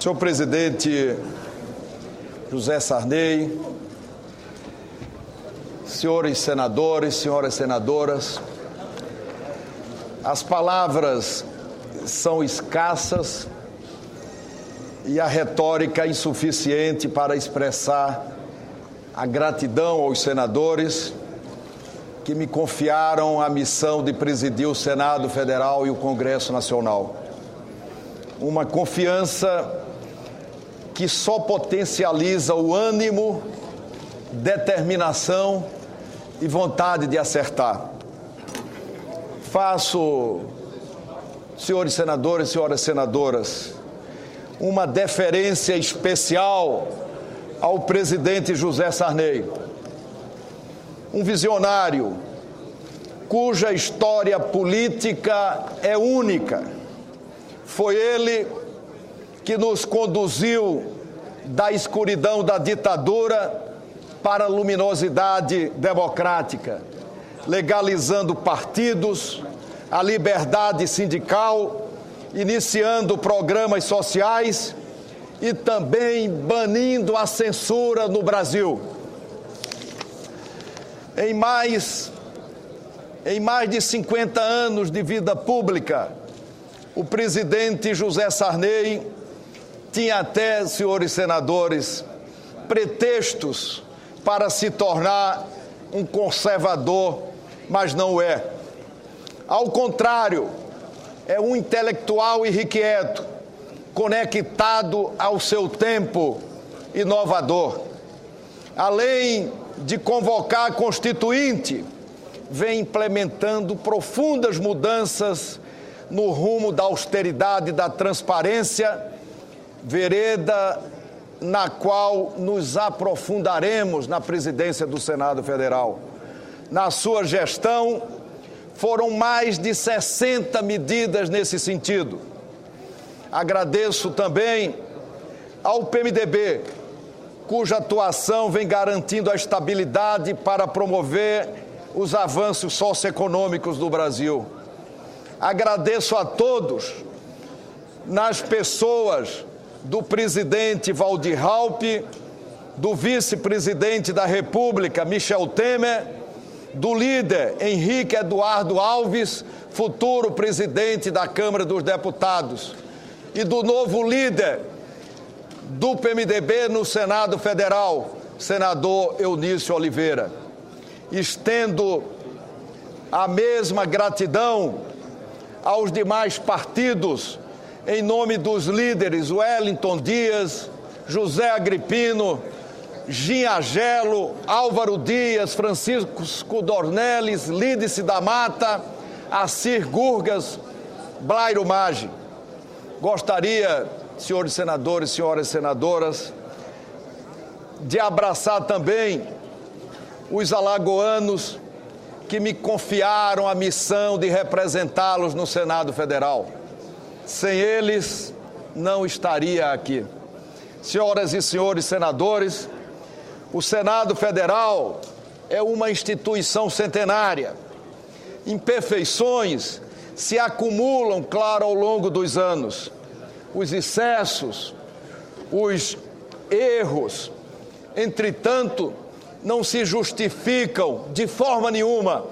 Senhor presidente José Sarney, senhores senadores, senhoras senadoras, as palavras são escassas e a retórica insuficiente para expressar a gratidão aos senadores que me confiaram a missão de presidir o Senado Federal e o Congresso Nacional. Uma confiança que só potencializa o ânimo, determinação e vontade de acertar. Faço, senhores senadores e senhoras senadoras, uma deferência especial ao presidente José Sarney, um visionário cuja história política é única. Foi ele que nos conduziu da escuridão da ditadura para a luminosidade democrática, legalizando partidos, a liberdade sindical, iniciando programas sociais e também banindo a censura no Brasil. Em mais de 50 anos de vida pública, o presidente José Sarney tinha até, senhores senadores, pretextos para se tornar um conservador, mas não é. Ao contrário, é um intelectual irrequieto, conectado ao seu tempo, inovador. Além de convocar a Constituinte, vem implementando profundas mudanças no rumo da austeridade e da transparência, vereda na qual nos aprofundaremos na presidência do Senado Federal. Na sua gestão, foram mais de 60 medidas nesse sentido. Agradeço também ao PMDB, cuja atuação vem garantindo a estabilidade para promover os avanços socioeconômicos do Brasil. Agradeço a todos, nas pessoas do presidente Waldir Raupp, do vice-presidente da República, Michel Temer, do líder Henrique Eduardo Alves, futuro presidente da Câmara dos Deputados, e do novo líder do PMDB no Senado Federal, senador Eunício Oliveira. Estendo a mesma gratidão aos demais partidos, em nome dos líderes Wellington Dias, José Agripino, Ginhagelo, Álvaro Dias, Francisco Dornelles, Lídice da Mata, Assir Gurgas, Blairo Maggi. Gostaria, senhores senadores e senhoras senadoras, de abraçar também os alagoanos que me confiaram a missão de representá-los no Senado Federal. Sem eles, não estaria aqui. Senhoras e senhores senadores, o Senado Federal é uma instituição centenária. Imperfeições se acumulam, claro, ao longo dos anos. Os excessos, os erros, entretanto, não se justificam de forma nenhuma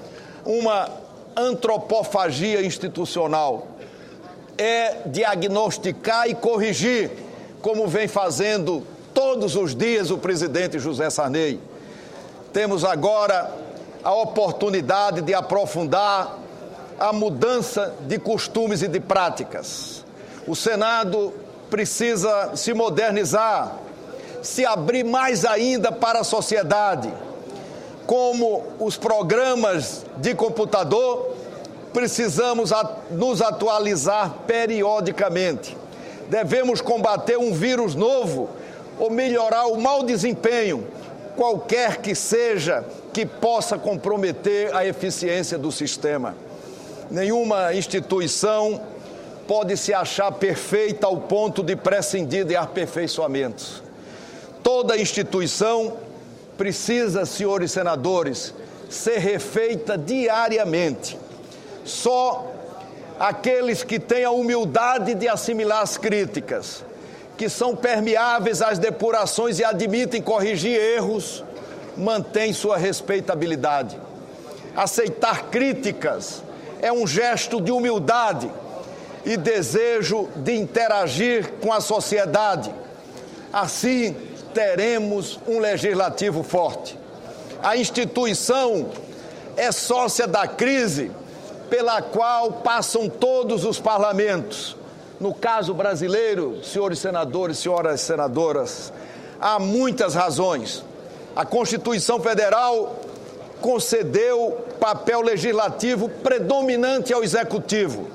uma antropofagia institucional. É diagnosticar e corrigir, como vem fazendo todos os dias o presidente José Sarney. Temos agora a oportunidade de aprofundar a mudança de costumes e de práticas. O Senado precisa se modernizar, se abrir mais ainda para a sociedade. Como os programas de computador, precisamos nos atualizar periodicamente. Devemos combater um vírus novo ou melhorar o mau desempenho, qualquer que seja, que possa comprometer a eficiência do sistema. Nenhuma instituição pode se achar perfeita ao ponto de prescindir de aperfeiçoamentos. Toda instituição precisa, senhores senadores, ser refeita diariamente. Só aqueles que têm a humildade de assimilar as críticas, que são permeáveis às depurações e admitem corrigir erros, mantêm sua respeitabilidade. Aceitar críticas é um gesto de humildade e desejo de interagir com a sociedade. Assim, teremos um legislativo forte. A instituição é sócia da crise pela qual passam todos os parlamentos. No caso brasileiro, senhores senadores, senhoras senadoras, há muitas razões. A Constituição Federal concedeu papel legislativo predominante ao Executivo.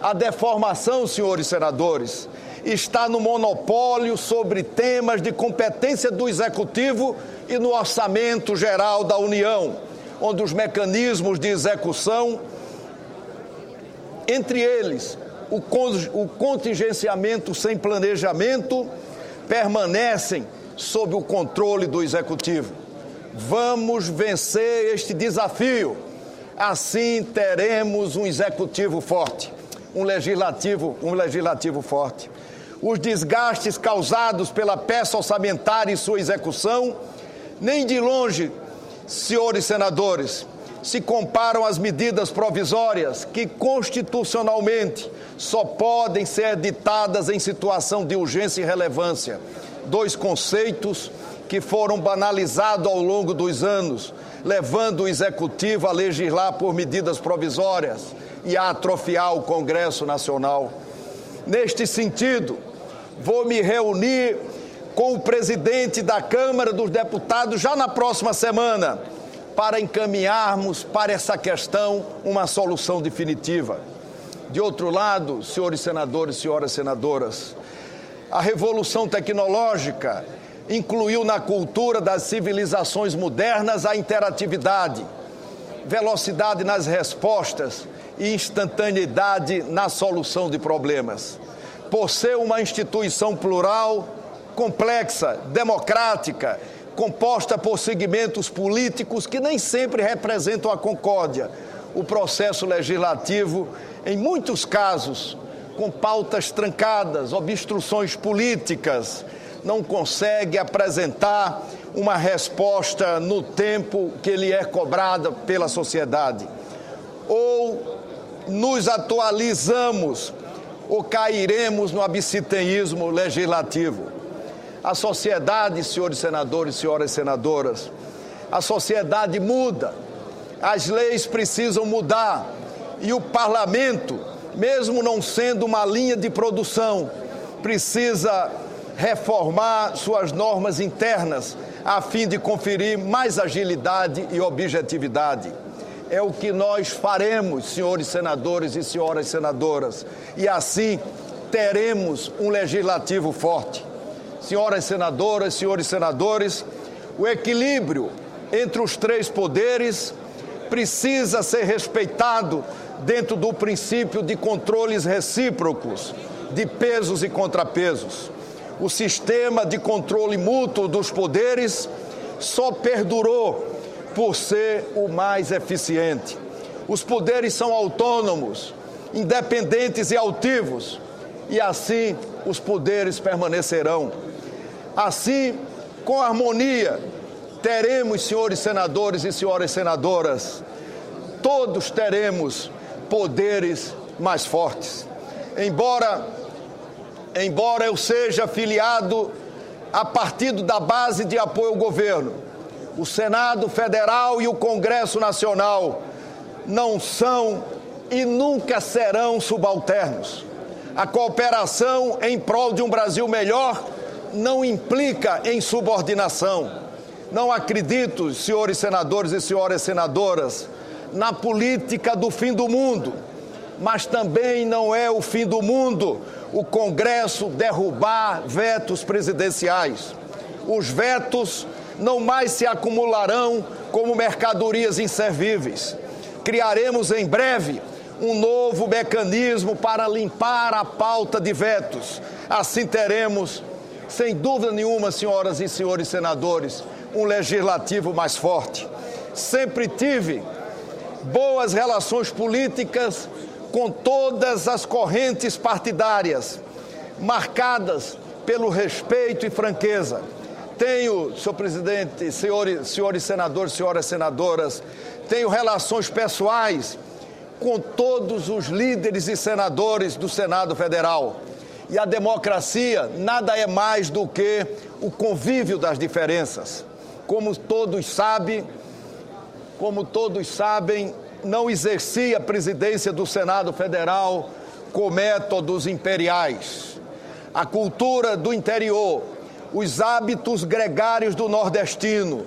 A deformação, senhores senadores, está no monopólio sobre temas de competência do Executivo e no Orçamento Geral da União, onde os mecanismos de execução, entre eles o contingenciamento sem planejamento, permanecem sob o controle do Executivo. Vamos vencer este desafio. Assim teremos um Executivo forte, um legislativo forte. Os desgastes causados pela peça orçamentária e sua execução, nem de longe, senhores senadores, se comparam às medidas provisórias que constitucionalmente só podem ser editadas em situação de urgência e relevância. Dois conceitos que foram banalizados ao longo dos anos, levando o Executivo a legislar por medidas provisórias e a atrofiar o Congresso Nacional. Neste sentido, vou me reunir com o presidente da Câmara dos Deputados já na próxima semana, para encaminharmos para essa questão uma solução definitiva. De outro lado, senhores senadores e senhoras senadoras, a revolução tecnológica incluiu na cultura das civilizações modernas a interatividade, velocidade nas respostas e instantaneidade na solução de problemas. Por ser uma instituição plural, complexa, democrática, composta por segmentos políticos que nem sempre representam a concórdia, o processo legislativo, em muitos casos, com pautas trancadas, obstruções políticas, não consegue apresentar uma resposta no tempo que lhe é cobrada pela sociedade. Ou nos atualizamos ou cairemos no abstencionismo legislativo. A sociedade, senhores senadores e senhoras senadoras, a sociedade muda, as leis precisam mudar e o parlamento, mesmo não sendo uma linha de produção, precisa reformar suas normas internas a fim de conferir mais agilidade e objetividade. É o que nós faremos, senhores senadores e senhoras senadoras, e assim teremos um legislativo forte. Senhoras senadoras, senhores senadores, o equilíbrio entre os três poderes precisa ser respeitado dentro do princípio de controles recíprocos, de pesos e contrapesos. O sistema de controle mútuo dos poderes só perdurou por ser o mais eficiente. Os poderes são autônomos, independentes e altivos, e assim os poderes permanecerão. Assim, com harmonia, teremos, senhores senadores e senhoras senadoras, todos teremos poderes mais fortes. Embora eu seja filiado a partido da base de apoio ao governo, o Senado Federal e o Congresso Nacional não são e nunca serão subalternos. A cooperação em prol de um Brasil melhor não implica em subordinação. Não acredito, senhores senadores e senhoras senadoras, na política do fim do mundo, mas também não é o fim do mundo o Congresso derrubar vetos presidenciais. Os vetos não mais se acumularão como mercadorias inservíveis. Criaremos em breve um novo mecanismo para limpar a pauta de vetos. Assim teremos, sem dúvida nenhuma, senhoras e senhores senadores, um legislativo mais forte. Sempre tive boas relações políticas com todas as correntes partidárias, marcadas pelo respeito e franqueza. Tenho, senhor presidente, senhores senadores, senhoras senadoras, tenho relações pessoais com todos os líderes e senadores do Senado Federal. E a democracia nada é mais do que o convívio das diferenças. Como todos sabem, não exerci a presidência do Senado Federal com métodos imperiais. A cultura do interior, os hábitos gregários do nordestino,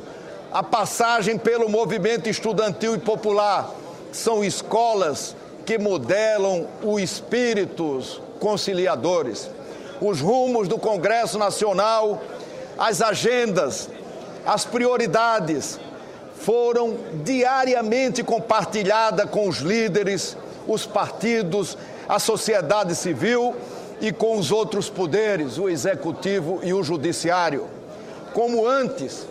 a passagem pelo movimento estudantil e popular, são escolas que modelam os espíritos conciliadores. Os rumos do Congresso Nacional, as agendas, as prioridades foram diariamente compartilhadas com os líderes, os partidos, a sociedade civil e com os outros poderes, o executivo e o judiciário. Como antes,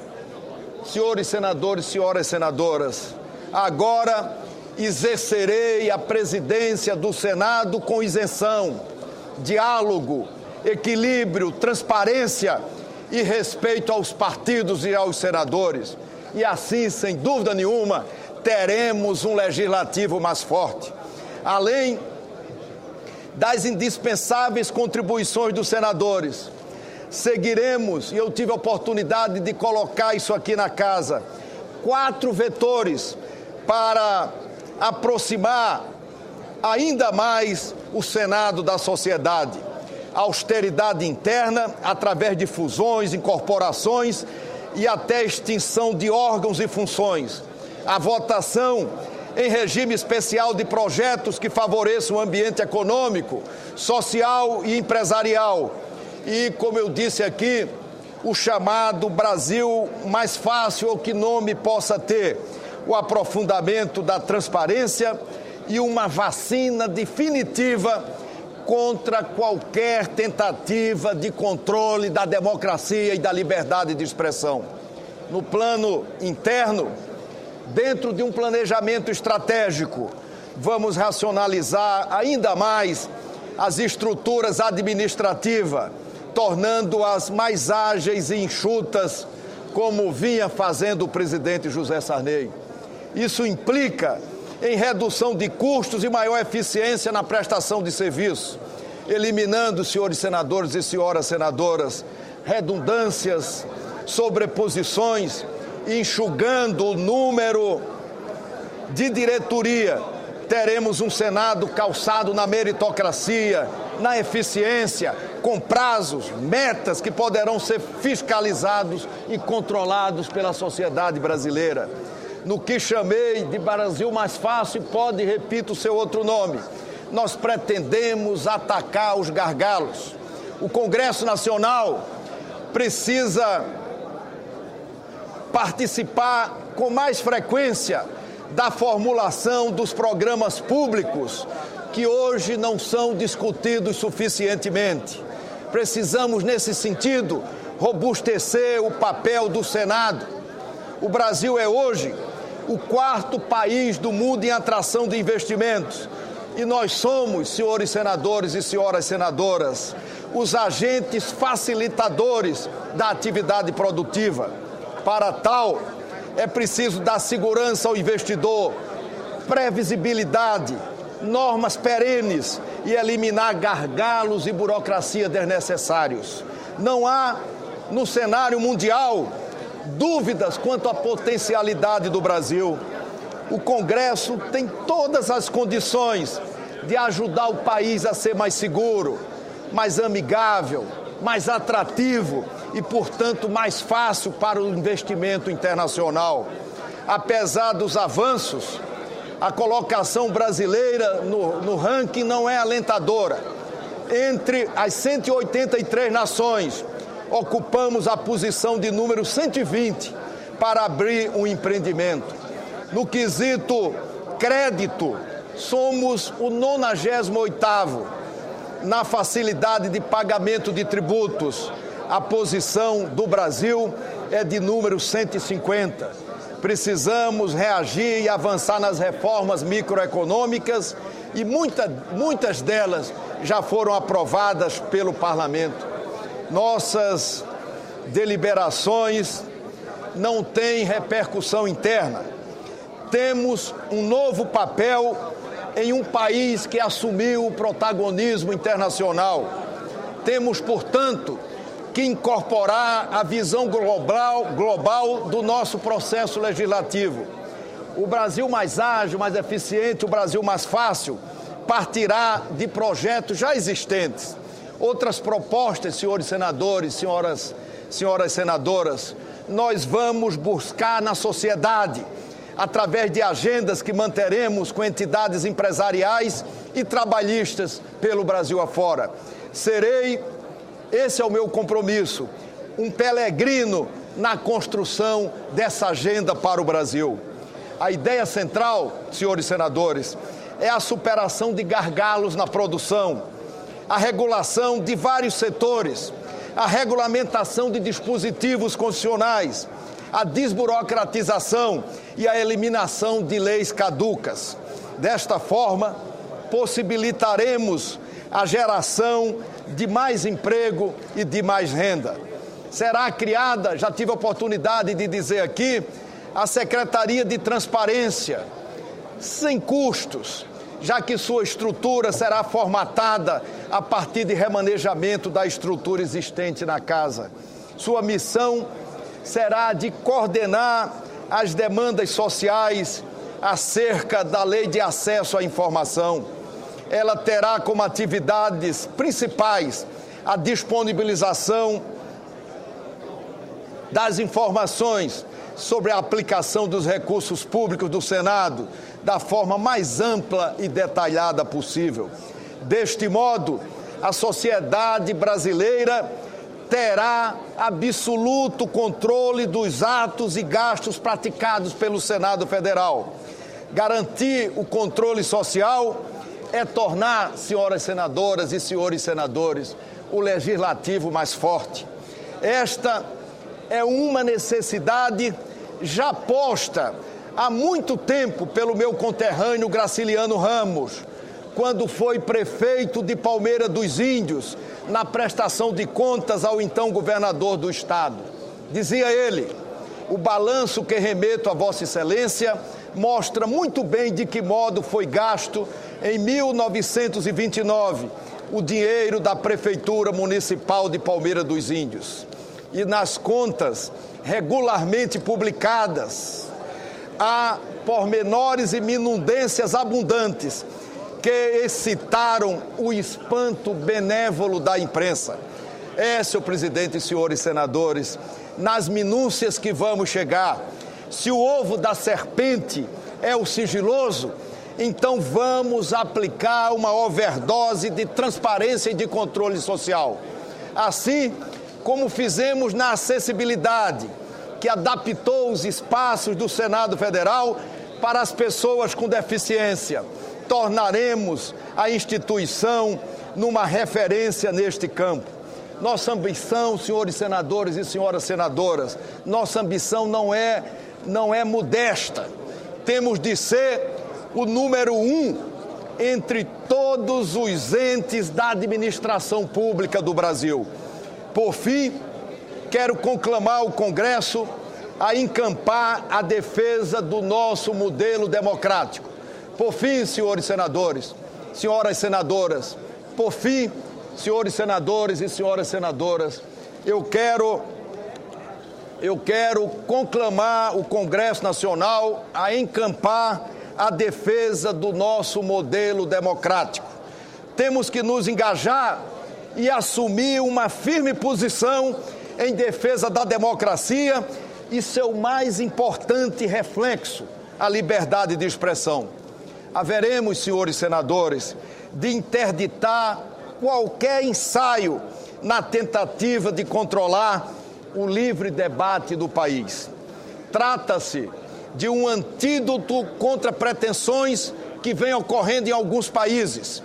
senhores senadores, senhoras senadoras, agora exercerei a presidência do Senado com isenção, diálogo, equilíbrio, transparência e respeito aos partidos e aos senadores. E assim, sem dúvida nenhuma, teremos um legislativo mais forte. Além das indispensáveis contribuições dos senadores, seguiremos, e eu tive a oportunidade de colocar isso aqui na casa, 4 vetores para aproximar ainda mais o Senado da sociedade. A austeridade interna, através de fusões, incorporações e até extinção de órgãos e funções. A votação em regime especial de projetos que favoreçam o ambiente econômico, social e empresarial. E, como eu disse aqui, o chamado Brasil mais fácil, ou que nome possa ter, o aprofundamento da transparência e uma vacina definitiva contra qualquer tentativa de controle da democracia e da liberdade de expressão. No plano interno, dentro de um planejamento estratégico, vamos racionalizar ainda mais as estruturas administrativas, tornando-as mais ágeis e enxutas, como vinha fazendo o presidente José Sarney. Isso implica em redução de custos e maior eficiência na prestação de serviço, eliminando, senhores senadores e senhoras senadoras, redundâncias, sobreposições, enxugando o número de diretoria. Teremos um Senado calçado na meritocracia, na eficiência, com prazos, metas que poderão ser fiscalizados e controlados pela sociedade brasileira. No que chamei de Brasil mais fácil, pode, repito, o seu outro nome. Nós pretendemos atacar os gargalos. O Congresso Nacional precisa participar com mais frequência da formulação dos programas públicos que hoje não são discutidos suficientemente. Precisamos, nesse sentido, robustecer o papel do Senado. O Brasil é hoje o 4º país do mundo em atração de investimentos. E nós somos, senhores senadores e senhoras senadoras, os agentes facilitadores da atividade produtiva. Para tal, é preciso dar segurança ao investidor, previsibilidade, normas perenes e eliminar gargalos e burocracia desnecessários. Não há, no cenário mundial, dúvidas quanto à potencialidade do Brasil. O Congresso tem todas as condições de ajudar o país a ser mais seguro, mais amigável, mais atrativo e, portanto, mais fácil para o investimento internacional. Apesar dos avanços, a colocação brasileira no ranking não é alentadora. Entre as 183 nações, ocupamos a posição de número 120 para abrir um empreendimento. No quesito crédito, somos o 98º na facilidade de pagamento de tributos. A posição do Brasil é de número 150. Precisamos reagir e avançar nas reformas microeconômicas e muitas delas já foram aprovadas pelo Parlamento. Nossas deliberações não têm repercussão interna. Temos um novo papel em um país que assumiu o protagonismo internacional. Temos, portanto, que incorporar a visão global do nosso processo legislativo. O Brasil mais ágil, mais eficiente, o Brasil mais fácil, partirá de projetos já existentes. Outras propostas, senhores senadores, senhoras senadoras, nós vamos buscar na sociedade, através de agendas que manteremos com entidades empresariais e trabalhistas pelo Brasil afora. Esse é o meu compromisso, um peregrino na construção dessa agenda para o Brasil. A ideia central, senhores senadores, é a superação de gargalos na produção, a regulação de vários setores, a regulamentação de dispositivos constitucionais, a desburocratização e a eliminação de leis caducas. Desta forma, possibilitaremos a geração de mais emprego e de mais renda. Será criada, já tive a oportunidade de dizer aqui, a Secretaria de Transparência, sem custos, já que sua estrutura será formatada a partir de remanejamento da estrutura existente na casa. Sua missão será de coordenar as demandas sociais acerca da Lei de Acesso à Informação. Ela terá como atividades principais a disponibilização das informações sobre a aplicação dos recursos públicos do Senado da forma mais ampla e detalhada possível. Deste modo, a sociedade brasileira terá absoluto controle dos atos e gastos praticados pelo Senado Federal. Garantir o controle social é tornar, senhoras senadoras e senhores senadores, o legislativo mais forte. Esta é uma necessidade já posta há muito tempo pelo meu conterrâneo Graciliano Ramos, quando foi prefeito de Palmeira dos Índios, na prestação de contas ao então governador do estado. Dizia ele: o balanço que remeto a Vossa Excelência mostra muito bem de que modo foi gasto em 1929 o dinheiro da Prefeitura Municipal de Palmeira dos Índios. E nas contas regularmente publicadas, há pormenores e minudências abundantes que excitaram o espanto benévolo da imprensa. Senhor presidente e senhores senadores, nas minúcias que vamos chegar, se o ovo da serpente é o sigiloso, então vamos aplicar uma overdose de transparência e de controle social. Assim como fizemos na acessibilidade, que adaptou os espaços do Senado Federal para as pessoas com deficiência, tornaremos a instituição numa referência neste campo. Nossa ambição, senhores senadores e senhoras senadoras, nossa ambição não é modesta. Temos de ser o número 1 entre todos os entes da administração pública do Brasil. Por fim, quero conclamar o Congresso a encampar a defesa do nosso modelo democrático. Por fim, senhores senadores, senhoras senadoras, por fim, senhores senadores e senhoras senadoras, eu quero conclamar o Congresso Nacional a encampar a defesa do nosso modelo democrático. Temos que nos engajar e assumir uma firme posição em defesa da democracia e seu mais importante reflexo, a liberdade de expressão. Haveremos, senhores senadores, de interditar qualquer ensaio na tentativa de controlar o livre debate do país. Trata-se de um antídoto contra pretensões que vêm ocorrendo em alguns países.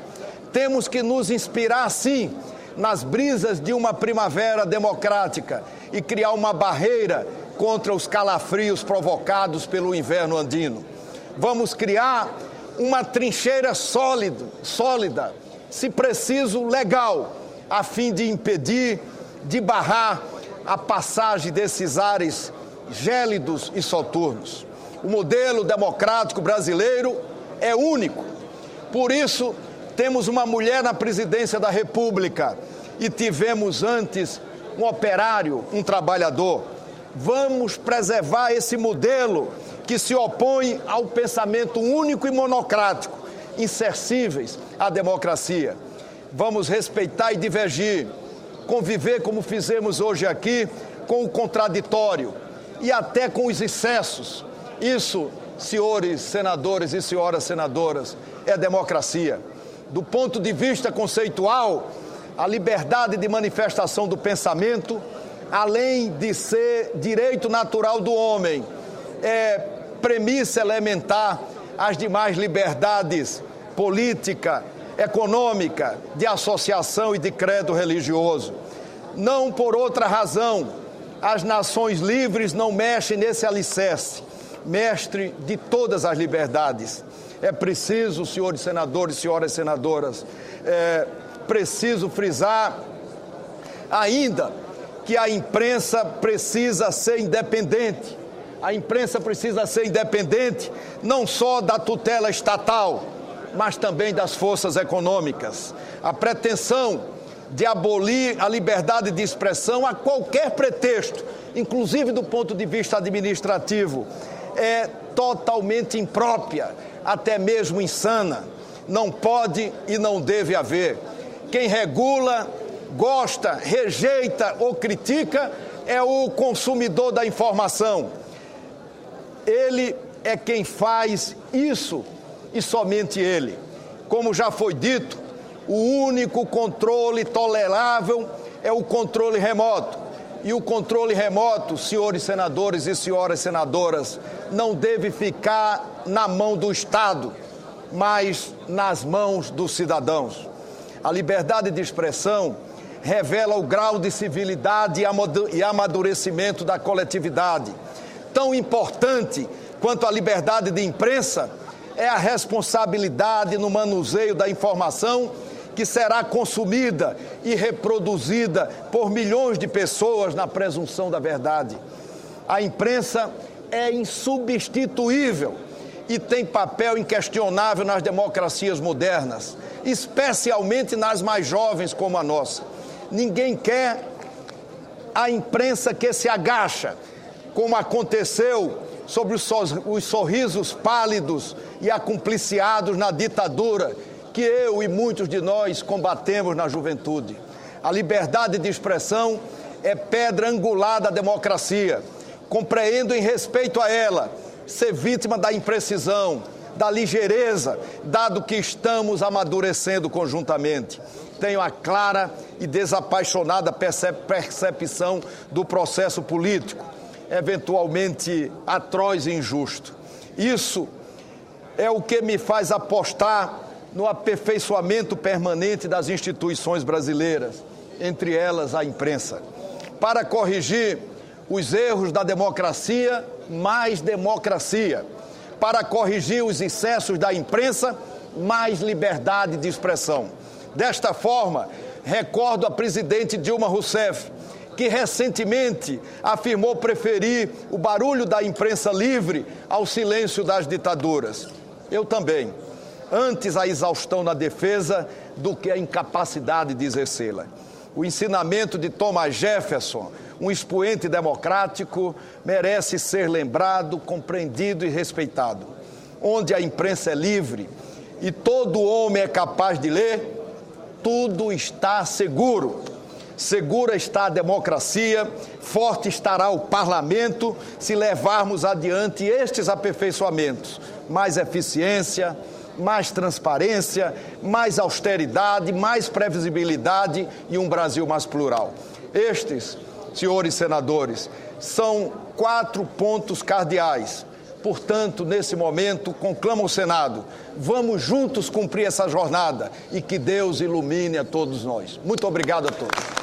Temos que nos inspirar, sim, nas brisas de uma primavera democrática e criar uma barreira contra os calafrios provocados pelo inverno andino. Vamos criar uma trincheira sólida, se preciso, legal, a fim de impedir de barrar a passagem desses ares gélidos e soturnos. O modelo democrático brasileiro é único. Por isso, temos uma mulher na presidência da República e tivemos antes um operário, um trabalhador. Vamos preservar esse modelo que se opõe ao pensamento único e monocrático, insercíveis à democracia. Vamos respeitar e divergir, conviver como fizemos hoje aqui, com o contraditório e até com os excessos. Isso, senhores senadores e senhoras senadoras, é democracia. Do ponto de vista conceitual, a liberdade de manifestação do pensamento, além de ser direito natural do homem, é premissa elementar às demais liberdades política, econômica, de associação e de credo religioso. Não por outra razão, as nações livres não mexem nesse alicerce, mestre de todas as liberdades. É preciso, senhores senadores e senhoras senadoras, preciso frisar ainda que a imprensa precisa ser independente. A imprensa precisa ser independente não só da tutela estatal, mas também das forças econômicas. A pretensão de abolir a liberdade de expressão a qualquer pretexto, inclusive do ponto de vista administrativo, é totalmente imprópria, até mesmo insana. Não pode e não deve haver. Quem regula, gosta, rejeita ou critica é o consumidor da informação. Ele é quem faz isso e somente ele. Como já foi dito, o único controle tolerável é o controle remoto. E o controle remoto, senhores senadores e senhoras senadoras, não deve ficar na mão do Estado, mas nas mãos dos cidadãos. A liberdade de expressão revela o grau de civilidade e amadurecimento da coletividade. Tão importante quanto a liberdade de imprensa é a responsabilidade no manuseio da informação que será consumida e reproduzida por milhões de pessoas na presunção da verdade. A imprensa é insubstituível e tem papel inquestionável nas democracias modernas, especialmente nas mais jovens como a nossa. Ninguém quer a imprensa que se agacha, como aconteceu sobre os sorrisos pálidos e acumpliciados na ditadura, que eu e muitos de nós combatemos na juventude. A liberdade de expressão é pedra angular da democracia. Compreendo em respeito a ela ser vítima da imprecisão, da ligeireza, dado que estamos amadurecendo conjuntamente. Tenho a clara e desapaixonada percepção do processo político, eventualmente atroz e injusto. Isso é o que me faz apostar no aperfeiçoamento permanente das instituições brasileiras, entre elas a imprensa, para corrigir os erros da democracia, mais democracia, para corrigir os excessos da imprensa, mais liberdade de expressão. Desta forma, recordo a presidente Dilma Rousseff, que recentemente afirmou preferir o barulho da imprensa livre ao silêncio das ditaduras. Eu também. Antes a exaustão na defesa do que a incapacidade de exercê-la. O ensinamento de Thomas Jefferson, um expoente democrático, merece ser lembrado, compreendido e respeitado. Onde a imprensa é livre e todo homem é capaz de ler, tudo está seguro. Segura está a democracia, forte estará o parlamento se levarmos adiante estes aperfeiçoamentos. Mais eficiência, mais transparência, mais austeridade, mais previsibilidade e um Brasil mais plural. Estes, senhores senadores, são 4 pontos cardeais. Portanto, nesse momento, conclamo ao Senado, vamos juntos cumprir essa jornada e que Deus ilumine a todos nós. Muito obrigado a todos.